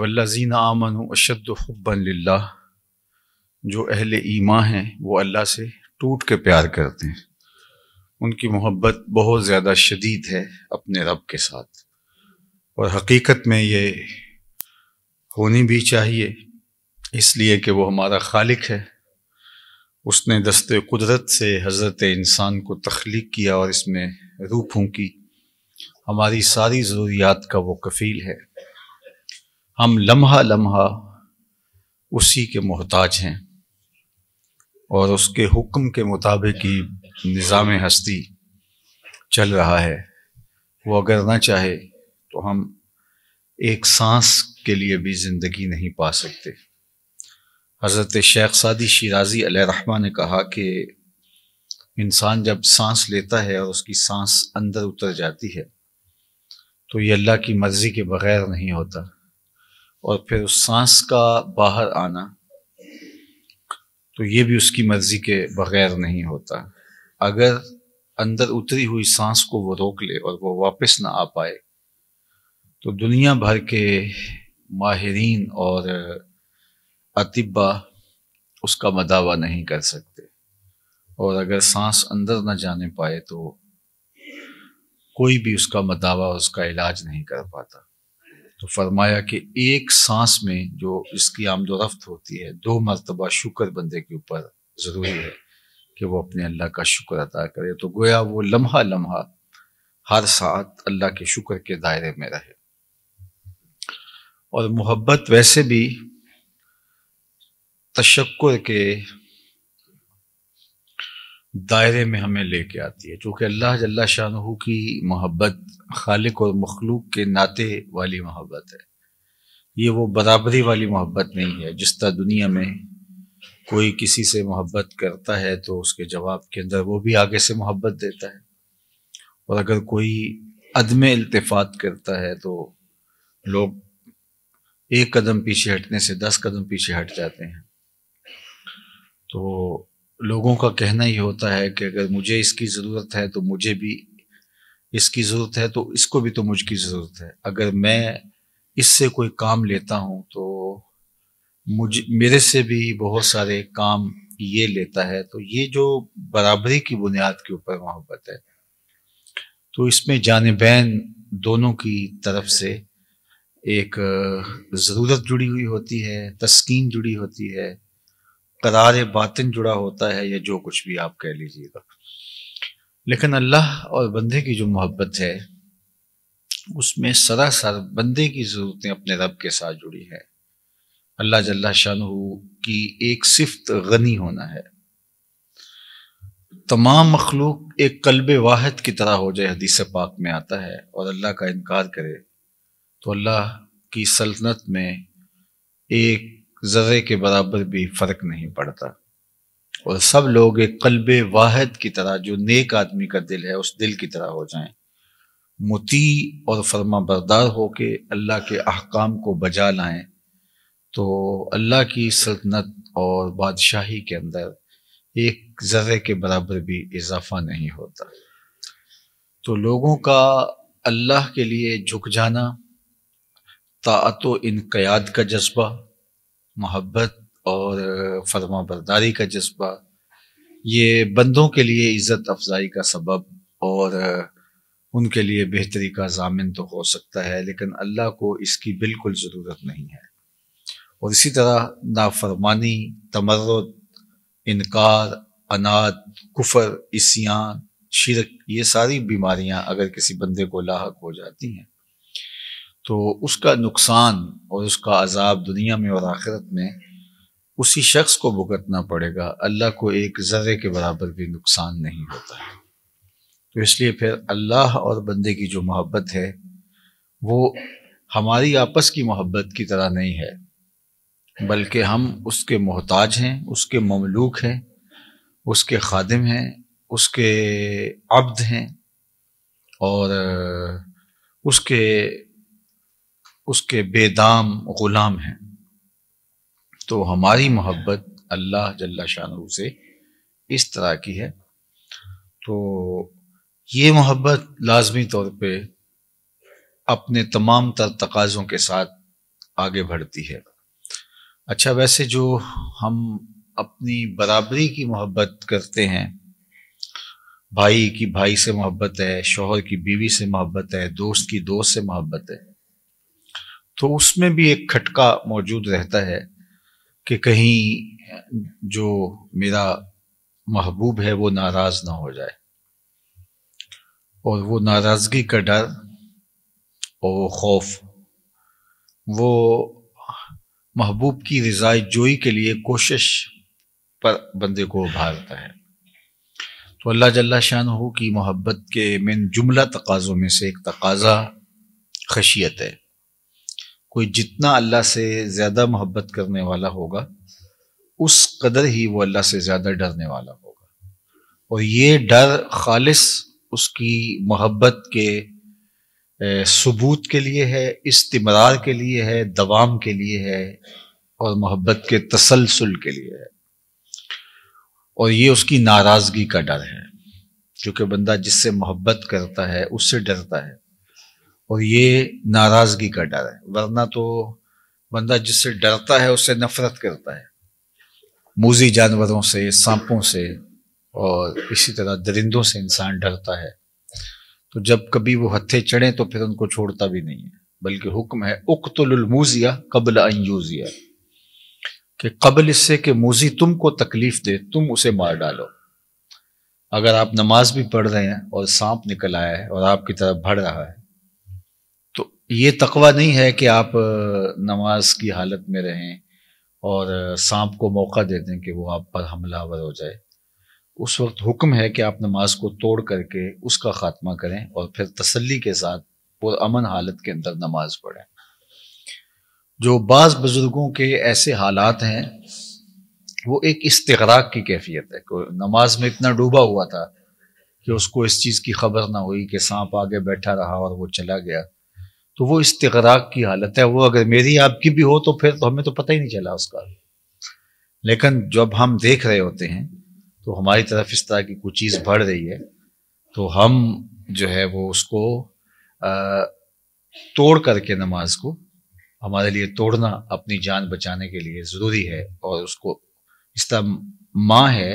والذین آمنوا اشد حبا للہ، جو اہل ایمان ہیں وہ اللہ سے ٹوٹ کے پیار کرتے ہیں، ان کی محبت بہت زیادہ شدید ہے اپنے رب کے ساتھ، اور حقیقت میں یہ ہونی بھی چاہیے، اس لیے کہ وہ ہمارا خالق ہے۔ اس نے دست قدرت سے حضرت انسان کو تخلیق کیا اور اس میں روح پھونکی، ہماری ساری ضروریات کا وہ کفیل ہے، ہم لمحہ لمحہ اسی کے محتاج ہیں، اور اس کے حکم کے مطابق ہی نظام ہستی چل رہا ہے۔ وہ اگر نہ چاہے تو ہم ایک سانس کے لیے بھی زندگی نہیں پا سکتے۔ حضرت شیخ سعدی شیرازی علیہ رحمہ نے کہا کہ انسان جب سانس لیتا ہے اور اس کی سانس اندر اتر جاتی ہے تو یہ اللہ کی مرضی کے بغیر نہیں ہوتا، اور پھر اس سانس کا باہر آنا تو یہ بھی اس کی مرضی کے بغیر نہیں ہوتا۔ اگر اندر اتری ہوئی سانس کو وہ روک لے اور وہ واپس نہ آ پائے تو دنیا بھر کے ماہرین اور اطباء اس کا مداوع نہیں کر سکتے، اور اگر سانس اندر نہ جانے پائے تو کوئی بھی اس کا مداوع، اس کا علاج نہیں کر پاتا۔ تو فرمایا کہ ایک سانس میں جو اس کی آمد و رفت ہوتی ہے، 2 مرتبہ شکر بندے کے اوپر ضروری ہے کہ وہ اپنے اللہ کا شکر ادا کرے، تو گویا وہ لمحہ لمحہ ہر ساعت اللہ کے شکر کے دائرے میں رہے۔ اور محبت ویسے بھی تشکر کے دائرے میں ہمیں لے کے آتی ہے، چونکہ اللہ جل شانہ کی محبت خالق اور مخلوق کے ناطے والی محبت ہے، یہ وہ برابری والی محبت نہیں ہے۔ جس طرح دنیا میں کوئی کسی سے محبت کرتا ہے تو اس کے جواب کے اندر وہ بھی آگے سے محبت دیتا ہے، اور اگر کوئی عدم التفات کرتا ہے تو لوگ 1 قدم پیچھے ہٹنے سے 10 قدم پیچھے ہٹ جاتے ہیں۔ تو لوگوں کا کہنا یہ ہوتا ہے کہ اگر مجھے اس کی ضرورت ہے تو مجھے بھی اس کی ضرورت ہے، تو اس کو بھی تو مجھ کی ضرورت ہے، اگر میں اس سے کوئی کام لیتا ہوں تو میرے سے بھی بہت سارے کام یہ لیتا ہے، تو یہ جو برابری کی بنیاد کے اوپر محبت ہے، تو اس میں جانبین دونوں کی طرف سے ایک ضرورت جڑی ہوئی ہوتی ہے، تسکین جڑی ہوتی ہے، قرار باطن جڑا ہوتا ہے، یا جو کچھ بھی آپ کہہ لیجیے گا۔ لیکن اللہ اور بندے کی جو محبت ہے اس میں سراسر بندے کی ضرورتیں اپنے رب کے ساتھ جڑی ہے۔ اللہ جل شانہ کی ایک صفت غنی ہونا ہے، تمام مخلوق ایک قلب واحد کی طرح ہو جائے، حدیث پاک میں آتا ہے، اور اللہ کا انکار کرے تو اللہ کی سلطنت میں ایک ذرے کے برابر بھی فرق نہیں پڑتا، اور سب لوگ ایک قلب واحد کی طرح، جو نیک آدمی کا دل ہے اس دل کی طرح ہو جائیں، مطیع اور فرما بردار ہو کے اللہ کے احکام کو بجا لائیں، تو اللہ کی سلطنت اور بادشاہی کے اندر ایک ذرے کے برابر بھی اضافہ نہیں ہوتا۔ تو لوگوں کا اللہ کے لیے جھک جانا، طاعت و انقیاد کا جذبہ، محبت اور فرما برداری کا جذبہ، یہ بندوں کے لیے عزت افزائی کا سبب اور ان کے لیے بہتری کا ضامن تو ہو سکتا ہے، لیکن اللہ کو اس کی بالکل ضرورت نہیں ہے۔ اور اسی طرح نافرمانی، تمرد، انکار، عناد، کفر، عصیان، شرک، یہ ساری بیماریاں اگر کسی بندے کو لاحق ہو جاتی ہیں تو اس کا نقصان اور اس کا عذاب دنیا میں اور آخرت میں اسی شخص کو بھگتنا پڑے گا، اللہ کو ایک ذرے کے برابر بھی نقصان نہیں ہوتا ہے۔ تو اس لیے پھر اللہ اور بندے کی جو محبت ہے وہ ہماری آپس کی محبت کی طرح نہیں ہے، بلکہ ہم اس کے محتاج ہیں، اس کے مملوک ہیں، اس کے خادم ہیں، اس کے عبد ہیں، اور اس کے بے دام غلام ہیں۔ تو ہماری محبت اللہ جل شانہ سے اس طرح کی ہے۔ تو یہ محبت لازمی طور پہ اپنے تمام تر تقاضوں کے ساتھ آگے بڑھتی ہے۔ اچھا، ویسے جو ہم اپنی برابری کی محبت کرتے ہیں، بھائی کی بھائی سے محبت ہے، شوہر کی بیوی سے محبت ہے، دوست کی دوست سے محبت ہے، تو اس میں بھی ایک کھٹکا موجود رہتا ہے کہ کہیں جو میرا محبوب ہے وہ ناراض نہ ہو جائے، اور وہ ناراضگی کا ڈر اور وہ خوف وہ محبوب کی رضائے جوئی کے لیے کوشش پر بندے کو ابھارتا ہے۔ تو اللہ جل شانہ کی محبت کے من جملہ تقاضوں میں سے ایک تقاضا خشیت ہے۔ کوئی جتنا اللہ سے زیادہ محبت کرنے والا ہوگا اس قدر ہی وہ اللہ سے زیادہ ڈرنے والا ہوگا، اور یہ ڈر خالص اس کی محبت کے ثبوت کے لیے ہے، استمرار کے لیے ہے، دوام کے لیے ہے، اور محبت کے تسلسل کے لیے ہے، اور یہ اس کی ناراضگی کا ڈر ہے، کیونکہ بندہ جس سے محبت کرتا ہے اس سے ڈرتا ہے، اور یہ ناراضگی کا ڈر ہے، ورنہ تو بندہ جس سے ڈرتا ہے اس سے نفرت کرتا ہے، موذی جانوروں سے، سانپوں سے، اور اسی طرح درندوں سے انسان ڈرتا ہے، تو جب کبھی وہ ہتھے چڑھیں تو پھر ان کو چھوڑتا بھی نہیں ہے، بلکہ حکم ہے اقتل الموذیہ قبل ان یوذیہ، کہ قبل اس سے کہ موذی تم کو تکلیف دے تم اسے مار ڈالو۔ اگر آپ نماز بھی پڑھ رہے ہیں اور سانپ نکل آیا ہے اور آپ کی طرف بڑھ رہا ہے، تو یہ تقوی نہیں ہے کہ آپ نماز کی حالت میں رہیں اور سانپ کو موقع دے دیں کہ وہ آپ پر حملہ آور ہو جائے۔ اس وقت حکم ہے کہ آپ نماز کو توڑ کر کے اس کا خاتمہ کریں اور پھر تسلی کے ساتھ پرامن حالت کے اندر نماز پڑھیں۔ جو بعض بزرگوں کے ایسے حالات ہیں وہ ایک استغراق کی کیفیت ہے، کہ نماز میں اتنا ڈوبا ہوا تھا کہ اس کو اس چیز کی خبر نہ ہوئی کہ سانپ آگے بیٹھا رہا اور وہ چلا گیا، تو وہ استغراق کی حالت ہے۔ وہ اگر میری آپ کی بھی ہو تو پھر تو ہمیں تو پتہ ہی نہیں چلا اس کا، لیکن جب ہم دیکھ رہے ہوتے ہیں تو ہماری طرف اس طرح کی کوئی چیز بڑھ رہی ہے تو ہم جو ہے وہ اس کو توڑ کر کے نماز کو، ہمارے لیے توڑنا اپنی جان بچانے کے لیے ضروری ہے، اور اس کو اس طرح ماں ہے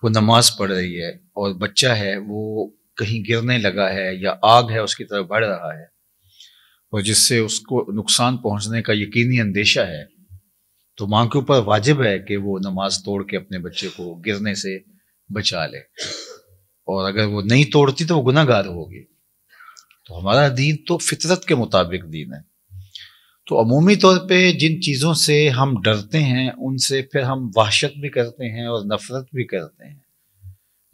وہ نماز پڑھ رہی ہے اور بچہ ہے وہ کہیں گرنے لگا ہے یا آگ ہے اس کی طرف بڑھ رہا ہے اور جس سے اس کو نقصان پہنچنے کا یقینی اندیشہ ہے، تو ماں کے اوپر واجب ہے کہ وہ نماز توڑ کے اپنے بچے کو گرنے سے بچا لے، اور اگر وہ نہیں توڑتی تو وہ گناہ گار ہوگی۔ تو ہمارا دین تو فطرت کے مطابق دین ہے۔ تو عمومی طور پہ جن چیزوں سے ہم ڈرتے ہیں ان سے پھر ہم وحشت بھی کرتے ہیں اور نفرت بھی کرتے ہیں،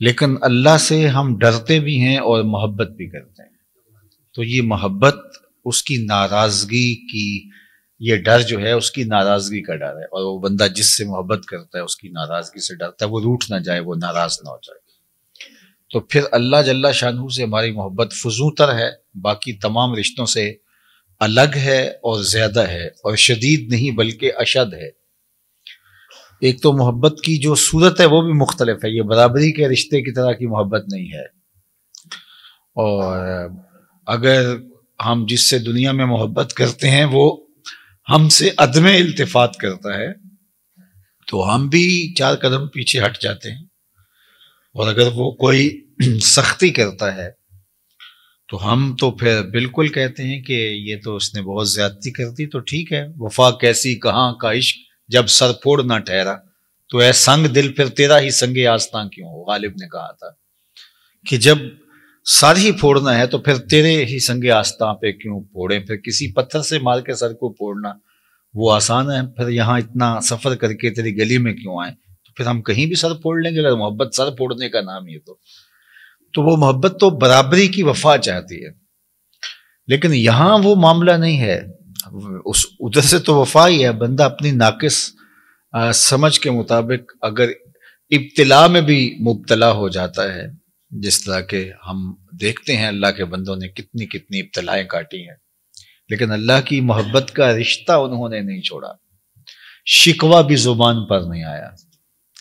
لیکن اللہ سے ہم ڈرتے بھی ہیں اور محبت بھی کرتے ہیں۔ تو یہ محبت اس کی ناراضگی کی، یہ ڈر جو ہے اس کی ناراضگی کا ڈر ہے، اور وہ بندہ جس سے محبت کرتا ہے اس کی ناراضگی سے ڈرتا ہے، وہ روٹھ نہ جائے، وہ ناراض نہ ہو جائے۔ تو پھر اللہ جل شانہ سے ہماری محبت فزوں تر ہے، باقی تمام رشتوں سے الگ ہے اور زیادہ ہے، اور شدید نہیں بلکہ اشد ہے۔ ایک تو محبت کی جو صورت ہے وہ بھی مختلف ہے، یہ برابری کے رشتے کی طرح کی محبت نہیں ہے، اور اگر ہم جس سے دنیا میں محبت کرتے ہیں وہ ہم سے عدم التفات کرتا ہے تو ہم بھی 4 قدم پیچھے ہٹ جاتے ہیں، اور اگر وہ کوئی سختی کرتا ہے تو ہم تو پھر بالکل کہتے ہیں کہ یہ تو اس نے بہت زیادتی کر دی، تو ٹھیک ہے، وفا کیسی کہاں کا عشق جب سر پھوڑ نہ ٹھہرا، تو اے سنگ دل پھر تیرا ہی سنگ آستاں کیوں ہو۔ غالب نے کہا تھا کہ جب سر ہی پھوڑنا ہے تو پھر تیرے ہی سنگ آستاں پہ کیوں پھوڑیں، پھر کسی پتھر سے مار کے سر کو پھوڑنا وہ آسان ہے، پھر یہاں اتنا سفر کر کے تیری گلی میں کیوں آئیں، تو پھر ہم کہیں بھی سر پھوڑ لیں گے اگر محبت سر پھوڑنے کا نام ہی تو وہ محبت تو برابری کی وفا چاہتی ہے، لیکن یہاں وہ معاملہ نہیں ہے، اس ادھر سے تو وفا ہی ہے، بندہ اپنی ناقص سمجھ کے مطابق اگر ابتلا میں بھی مبتلا ہو جاتا ہے، جس طرح کہ ہم دیکھتے ہیں اللہ کے بندوں نے کتنی کتنی ابتلائیں کاٹی ہیں، لیکن اللہ کی محبت کا رشتہ انہوں نے نہیں چھوڑا، شکوہ بھی زبان پر نہیں آیا۔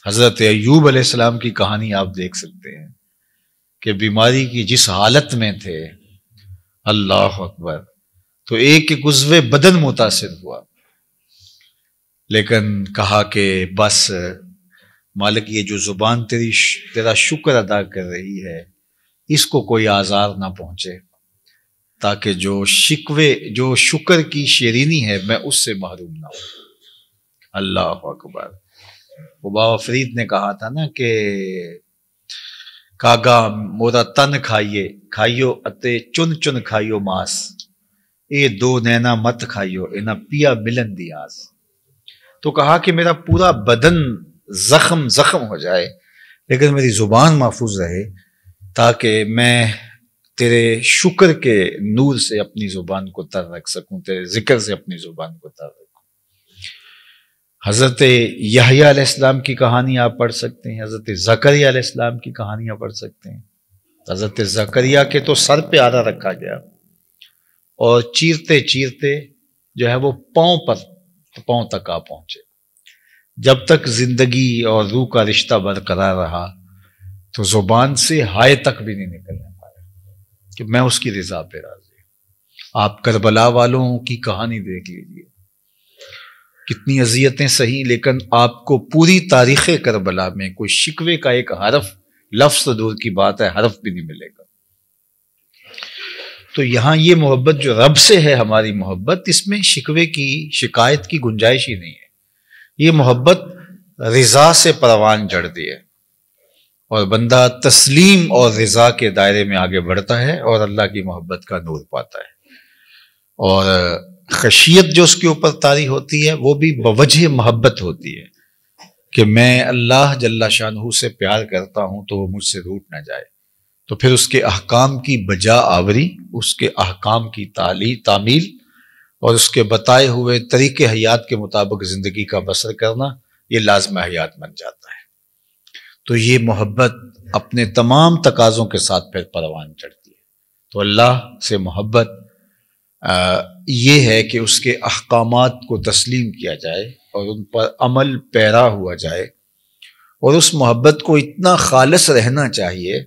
حضرت ایوب علیہ السلام کی کہانی آپ دیکھ سکتے ہیں کہ بیماری کی جس حالت میں تھے، اللہ اکبر، تو ایک عضو بدن متاثر ہوا، لیکن کہا کہ بس مالک یہ جو زبان تیرا شکر ادا کر رہی ہے اس کو کوئی آزار نہ پہنچے، تاکہ جو شکر کی شیرینی ہے میں اس سے محروم نہ ہوں۔ اللہ اکبر۔ وہ بابا فرید نے کہا تھا نا کہ کاگا مورا تن کھائیو اتے چن چن کھائیو ماس، اے دو نینا مت کھائیو اینا پیا ملن دی آس۔ تو کہا کہ میرا پورا بدن زخم ہو جائے لیکن میری زبان محفوظ رہے، تاکہ میں تیرے شکر کے نور سے اپنی زبان کو تر رکھ سکوں، تیرے ذکر سے اپنی زبان کو تر رکھوں۔ حضرت یحییٰ علیہ السلام کی کہانی آپ پڑھ سکتے ہیں، حضرت زکریا علیہ السلام کی کہانیاں پڑھ سکتے ہیں۔ حضرت زکریا کے تو سر پہ آدھا رکھا گیا اور چیرتے چیرتے جو ہے وہ پاؤں تک آ پہنچے۔ جب تک زندگی اور روح کا رشتہ برقرار رہا تو زبان سے ہائے تک بھی نہیں نکلنے پایا کہ میں اس کی رضا پہ راضی ہوں۔ آپ کربلا والوں کی کہانی دیکھ لیجیے، کتنی اذیتیں سہی، لیکن آپ کو پوری تاریخ کربلا میں کوئی شکوے کا ایک حرف، لفظ تو دور کی بات ہے، حرف بھی نہیں ملے گا۔ تو یہاں یہ محبت جو رب سے ہے، ہماری محبت، اس میں شکوے کی، شکایت کی گنجائش ہی نہیں ہے۔ یہ محبت رضا سے پروان چڑھتی ہے اور بندہ تسلیم اور رضا کے دائرے میں آگے بڑھتا ہے اور اللہ کی محبت کا نور پاتا ہے۔ اور خشیت جو اس کے اوپر طاری ہوتی ہے وہ بھی بوجہ محبت ہوتی ہے کہ میں اللہ جل شانہ سے پیار کرتا ہوں تو وہ مجھ سے روٹ نہ جائے، تو پھر اس کے احکام کی بجا آوری، اس کے احکام کی تعمیل اور اس کے بتائے ہوئے طریقے حیات کے مطابق زندگی کا بسر کرنا، یہ لازم حیات بن جاتا ہے۔ تو یہ محبت اپنے تمام تقاضوں کے ساتھ پھر پروان چڑھتی ہے۔ تو اللہ سے محبت یہ ہے کہ اس کے احکامات کو تسلیم کیا جائے اور ان پر عمل پیرا ہوا جائے، اور اس محبت کو اتنا خالص رہنا چاہیے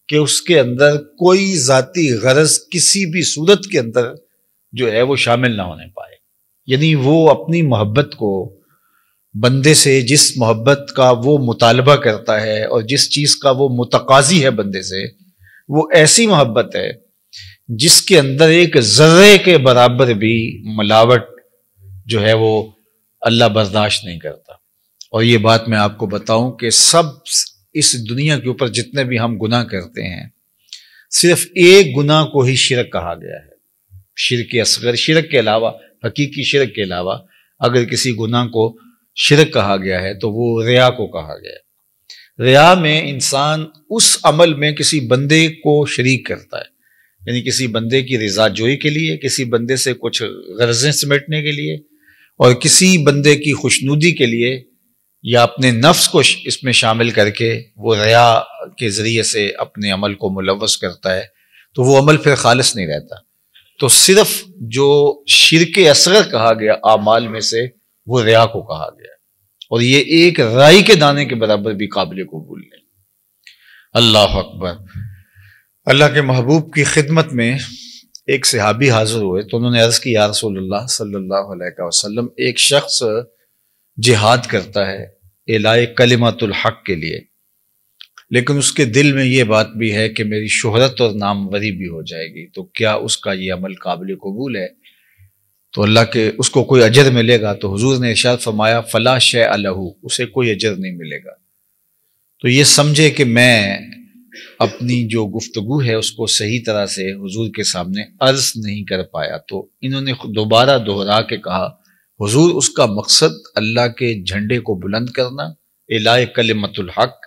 کہ اس کے اندر کوئی ذاتی غرض کسی بھی صورت کے اندر جو ہے وہ شامل نہ ہونے پائے۔ یعنی وہ اپنی محبت کو بندے سے، جس محبت کا وہ مطالبہ کرتا ہے اور جس چیز کا وہ متقاضی ہے بندے سے، وہ ایسی محبت ہے جس کے اندر ایک ذرے کے برابر بھی ملاوٹ جو ہے وہ اللہ برداشت نہیں کرتا۔ اور یہ بات میں آپ کو بتاؤں کہ سب اس دنیا کے اوپر جتنے بھی ہم گناہ کرتے ہیں، صرف ایک گناہ کو ہی شرک کہا گیا ہے، شرک اصغر۔ شرک کے علاوہ، حقیقی شرک کے علاوہ اگر کسی گناہ کو شرک کہا گیا ہے تو وہ ریا کو کہا گیا ہے۔ ریا میں انسان اس عمل میں کسی بندے کو شریک کرتا ہے، یعنی کسی بندے کی رضا جوئی کے لیے، کسی بندے سے کچھ غرضیں سمیٹنے کے لیے، اور کسی بندے کی خوشنودی کے لیے، یا اپنے نفس کو اس میں شامل کر کے وہ ریا کے ذریعے سے اپنے عمل کو ملوث کرتا ہے، تو وہ عمل پھر خالص نہیں رہتا۔ تو صرف جو شرک اصغر کہا گیا اعمال میں سے، وہ ریا کو کہا گیا، اور یہ ایک رائی کے دانے کے برابر بھی قابل قبول نہیں۔ اللہ اکبر۔ اللہ کے محبوب کی خدمت میں ایک صحابی حاضر ہوئے تو انہوں نے عرض کی، یا رسول اللہ صلی اللہ علیہ وسلم، ایک شخص جہاد کرتا ہے اعلاء کلمۃ الحق کے لیے، لیکن اس کے دل میں یہ بات بھی ہے کہ میری شہرت اور ناموری بھی ہو جائے گی، تو کیا اس کا یہ عمل قابل قبول ہے؟ تو اللہ کے اس کو کوئی اجر ملے گا؟ تو حضور نے ارشاد فرمایا، فلا شیء لہ، اسے کوئی اجر نہیں ملے گا۔ تو یہ سمجھے کہ میں اپنی جو گفتگو ہے اس کو صحیح طرح سے حضور کے سامنے عرض نہیں کر پایا، تو انہوں نے دوبارہ دوہرا کے کہا، حضور اس کا مقصد اللہ کے جھنڈے کو بلند کرنا، اعلاء کلمۃ الحق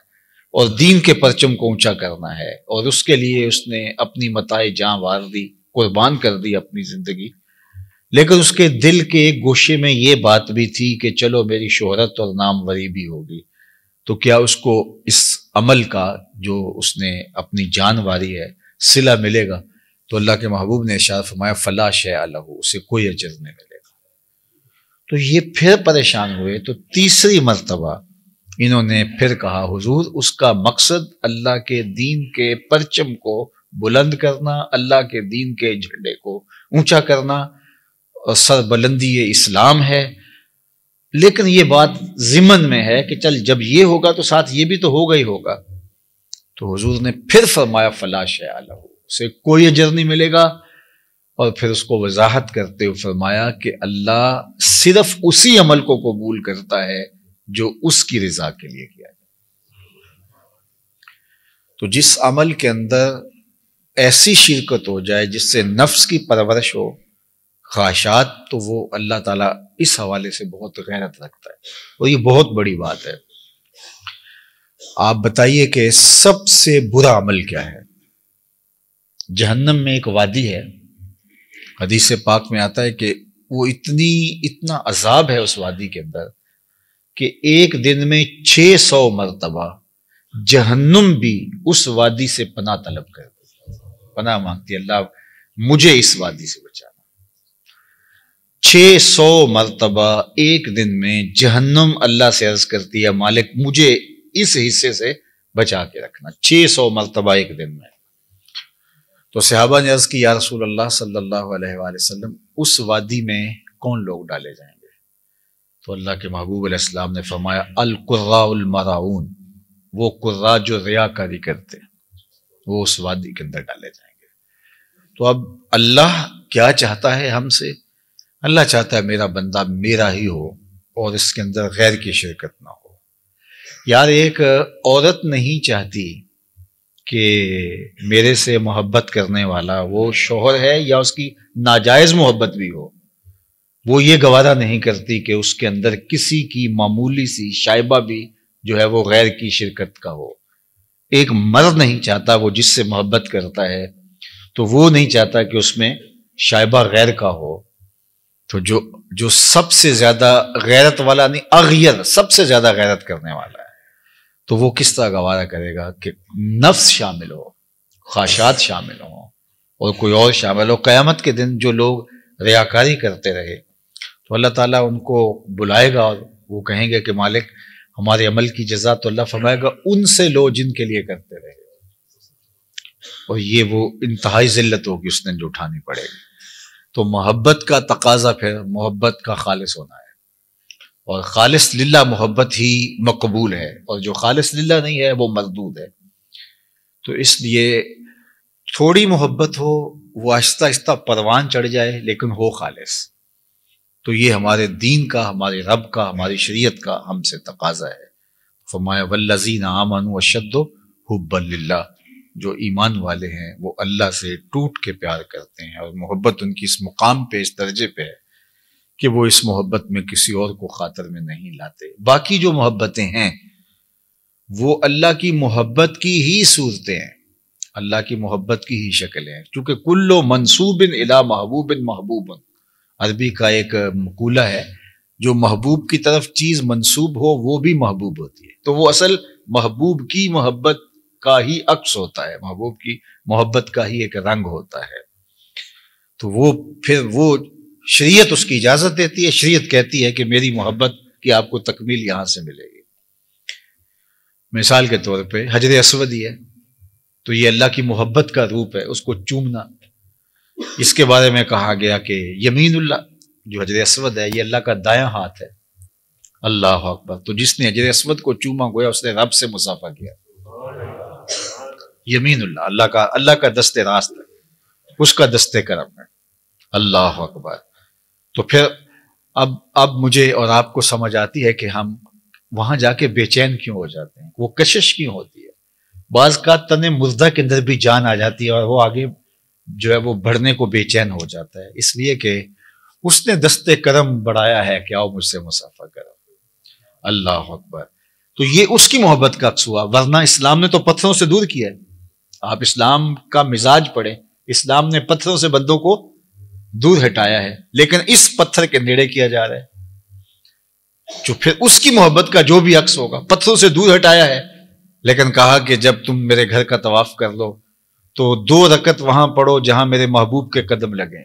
اور دین کے پرچم کو اونچا کرنا ہے، اور اس کے لیے اس نے اپنی متاع جاں وار دی، قربان کر دی اپنی زندگی۔ لیکن اس کے دل کے ایک گوشے میں یہ بات بھی تھی کہ چلو میری شہرت اور ناموری بھی ہوگی، تو کیا اس کو اس عمل کا جو اس نے اپنی جان واری ہے صلہ ملے گا؟ تو اللہ کے محبوب نے ارشاد فرمایا، فلا شیء لہ، اسے کوئی اجر نہیں ملے گا۔ تو یہ پھر پریشان ہوئے، تو تیسری مرتبہ انہوں نے پھر کہا، حضور اس کا مقصد اللہ کے دین کے پرچم کو بلند کرنا، اللہ کے دین کے جھنڈے کو اونچا کرنا، اور سربلندی اسلام ہے، لیکن یہ بات ضمن میں ہے کہ چل جب یہ ہوگا تو ساتھ یہ بھی تو ہوگا ہی ہوگا. تو حضور نے پھر فرمایا فلا شیء لہ، اسے کوئی اجر نہیں ملے گا. اور پھر اس کو وضاحت کرتے ہوئے فرمایا کہ اللہ صرف اسی عمل کو قبول کرتا ہے جو اس کی رضا کے لیے کیا جائے. تو جس عمل کے اندر ایسی شرکت ہو جائے جس سے نفس کی پرورش ہو، خواہشات، تو وہ اللہ تعالیٰ اس حوالے سے بہت غیرت رکھتا ہے، اور یہ بہت بڑی بات ہے. آپ بتائیے کہ سب سے برا عمل کیا ہے؟ جہنم میں ایک وادی ہے، حدیث پاک میں آتا ہے کہ وہ اتنا عذاب ہے اس وادی کے اندر کہ ایک دن میں 600 مرتبہ جہنم بھی اس وادی سے پناہ طلب کرتی، پناہ مانگتی، اللہ مجھے اس وادی سے بچانا. 600 مرتبہ ایک دن میں جہنم اللہ سے عرض کرتی ہے مالک مجھے اس حصے سے بچا کے رکھنا. 600 مرتبہ ایک دن میں. تو صحابہ نے عرض کی یا رسول اللہ صلی اللہ علیہ وآلہ وسلم اس وادی میں کون لوگ ڈالے جائیں گے؟ تو اللہ کے محبوب علیہ السلام نے فرمایا القراء المراؤون، وہ قراء جو ریاکاری کرتے ہیں وہ اس وادی کے اندر ڈالے جائیں گے. تو اب اللہ کیا چاہتا ہے ہم سے؟ اللہ چاہتا ہے میرا بندہ میرا ہی ہو اور اس کے اندر غیر کی شرکت نہ ہو. یار ایک عورت نہیں چاہتی کہ میرے سے محبت کرنے والا وہ شوہر ہے یا اس کی ناجائز محبت بھی ہو، وہ یہ گوارا نہیں کرتی کہ اس کے اندر کسی کی معمولی سی شائبہ بھی جو ہے وہ غیر کی شرکت کا ہو. ایک مرد نہیں چاہتا، وہ جس سے محبت کرتا ہے تو وہ نہیں چاہتا کہ اس میں شائبہ غیر کا ہو. تو جو سب سے زیادہ غیرت والا نہیں، اغیر، سب سے زیادہ غیرت کرنے والا ہے، تو وہ کس طرح گوارا کرے گا کہ نفس شامل ہو، خواہشات شامل ہوں اور کوئی اور شامل ہو. قیامت کے دن جو لوگ ریاکاری کرتے رہے تو اللہ تعالیٰ ان کو بلائے گا اور وہ کہیں گے کہ مالک ہمارے عمل کی جزا، تو اللہ فرمائے گا ان سے لو جن کے لیے کرتے رہے. اور یہ وہ انتہائی ذلت ہوگی اس دن جو اٹھانی پڑے گی. تو محبت کا تقاضا پھر محبت کا خالص ہونا ہے، اور خالص للہ محبت ہی مقبول ہے، اور جو خالص للہ نہیں ہے وہ مردود ہے. تو اس لیے تھوڑی محبت ہو، وہ آہستہ آہستہ پروان چڑھ جائے، لیکن ہو خالص. تو یہ ہمارے دین کا، ہمارے رب کا، ہماری شریعت کا ہم سے تقاضا ہے. فرمایا والذین آمنوا اشد حبا للہ، جو ایمان والے ہیں وہ اللہ سے ٹوٹ کے پیار کرتے ہیں، اور محبت ان کی اس مقام پہ، اس درجے پہ ہے کہ وہ اس محبت میں کسی اور کو خاطر میں نہیں لاتے. باقی جو محبتیں ہیں وہ اللہ کی محبت کی ہی صورتیں ہیں، اللہ کی محبت کی ہی شکلیں ہیں. چونکہ کل منصوب الی محبوب محبوب، عربی کا ایک مقولہ ہے، جو محبوب کی طرف چیز منسوب ہو وہ بھی محبوب ہوتی ہے. تو وہ اصل محبوب کی محبت کا ہی عکس ہوتا ہے، محبوب کی محبت کا ہی ایک رنگ ہوتا ہے. تو وہ پھر وہ شریعت اس کی اجازت دیتی ہے، شریعت کہتی ہے کہ میری محبت کی آپ کو تکمیل یہاں سے ملے گی. مثال کے طور پہ حجر اسود ہی ہے، تو یہ اللہ کی محبت کا روپ ہے، اس کو چومنا. اس کے بارے میں کہا گیا کہ یمین اللہ، جو حجر اسود ہے یہ اللہ کا دایاں ہاتھ ہے. اللہ اکبر. تو جس نے حجر اسود کو چوما گویا اس نے رب سے مصافحہ کیا. یمین اللہ، اللہ کا دست راست ہے، اس کا دست کرم ہے. اللہ اکبر. تو پھر اب مجھے اور آپ کو سمجھ آتی ہے کہ ہم وہاں جا کے بے چین کیوں ہو جاتے ہیں، وہ کشش کیوں ہوتی ہے. بعض کا تن مردہ کے اندر بھی جان آ جاتی ہے اور وہ آگے جو ہے وہ بڑھنے کو بے چین ہو جاتا ہے، اس لیے کہ اس نے دست کرم بڑھایا ہے کہ آؤ مجھ سے مصافحہ کرو. اللہ اکبر. تو یہ اس کی محبت کا عکس ہوا، ورنہ اسلام نے تو پتھروں سے دور کیا ہے. آپ اسلام کا مزاج پڑھیں، اسلام نے پتھروں سے بندوں کو دور ہٹایا ہے، لیکن اس پتھر کے نیڑے کیا جا رہا ہے. جو پھر اس کی محبت کا جو بھی عکس ہوگا، پتھروں سے دور ہٹایا ہے، لیکن کہا کہ جب تم میرے گھر کا طواف کر لو تو 2 رکعت وہاں پڑھو جہاں میرے محبوب کے قدم لگیں،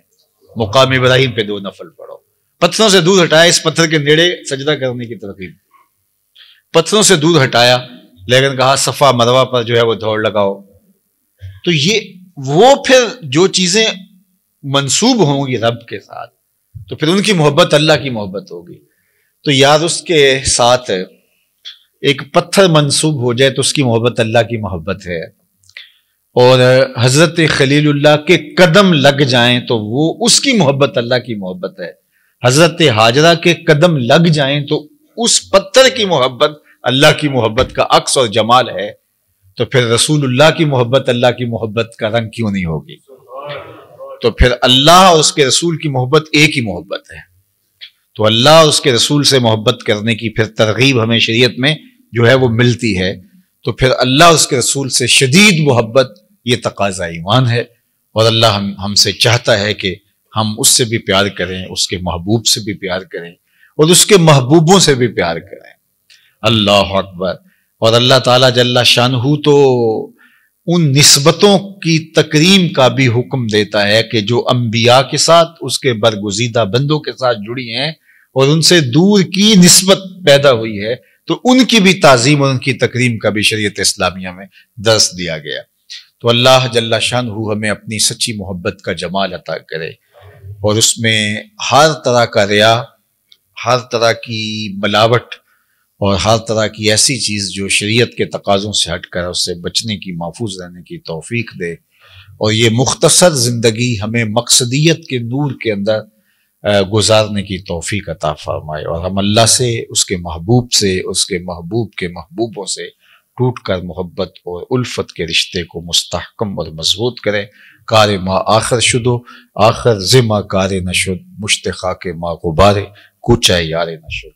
مقام ابراہیم پہ 2 نفل پڑھو. پتھروں سے دور ہٹایا، اس پتھر کے نیڑے سجدہ کرنے کی ترغیب. پتھروں سے دور ہٹایا، لیکن کہا صفا مروہ پر جو ہے وہ دوڑ لگاؤ. تو یہ وہ پھر جو چیزیں منسوب ہوں گی رب کے ساتھ، تو پھر ان کی محبت اللہ کی محبت ہوگی. تو یار اس کے ساتھ ایک پتھر منسوب ہو جائے تو اس کی محبت اللہ کی محبت ہے، اور حضرت خلیل اللہ کے قدم لگ جائیں تو وہ اس کی محبت اللہ کی محبت ہے، حضرت ہاجرہ کے قدم لگ جائیں تو اس پتھر کی محبت اللہ کی محبت کا عکس اور جمال ہے، تو پھر رسول اللہ کی محبت اللہ کی محبت کا رنگ کیوں نہیں ہوگی؟ تو پھر اللہ اور اس کے رسول کی محبت ایک ہی محبت ہے، تو اللہ اور اس کے رسول سے محبت کرنے کی پھر ترغیب ہمیں شریعت میں جو ہے وہ ملتی ہے، تو پھر اللہ اور اس کے رسول سے شدید محبت یہ تقاضا ایمان ہے، اور اللہ ہم سے چاہتا ہے کہ ہم اس سے بھی پیار کریں، اس کے محبوب سے بھی پیار کریں، اور اس کے محبوبوں سے بھی پیار کریں۔ اللہ اکبر۔ اور اللہ تعالیٰ جل شانہ تو ان نسبتوں کی تکریم کا بھی حکم دیتا ہے کہ جو انبیاء کے ساتھ، اس کے برگزیدہ بندوں کے ساتھ جڑی ہیں اور ان سے دور کی نسبت پیدا ہوئی ہے، تو ان کی بھی تعظیم اور ان کی تکریم کا بھی شریعت اسلامیہ میں درس دیا گیا۔ تو اللہ جل شانہ ہمیں اپنی سچی محبت کا جمال عطا کرے، اور اس میں ہر طرح کا ریا، ہر طرح کی ملاوٹ اور ہر طرح کی ایسی چیز جو شریعت کے تقاضوں سے ہٹ کر اس سے بچنے کی، محفوظ رہنے کی توفیق دے، اور یہ مختصر زندگی ہمیں مقصدیت کے نور کے اندر گزارنے کی توفیق عطا فرمائے، اور ہم اللہ سے، اس کے محبوب سے، اس کے محبوب کے محبوبوں سے ٹوٹ کر محبت اور الفت کے رشتے کو مستحکم اور مضبوط کرے۔ کار ما آخر شدو آخر زما کار نشد، مشتخا کے ما غبارے کوچہ یار نشد۔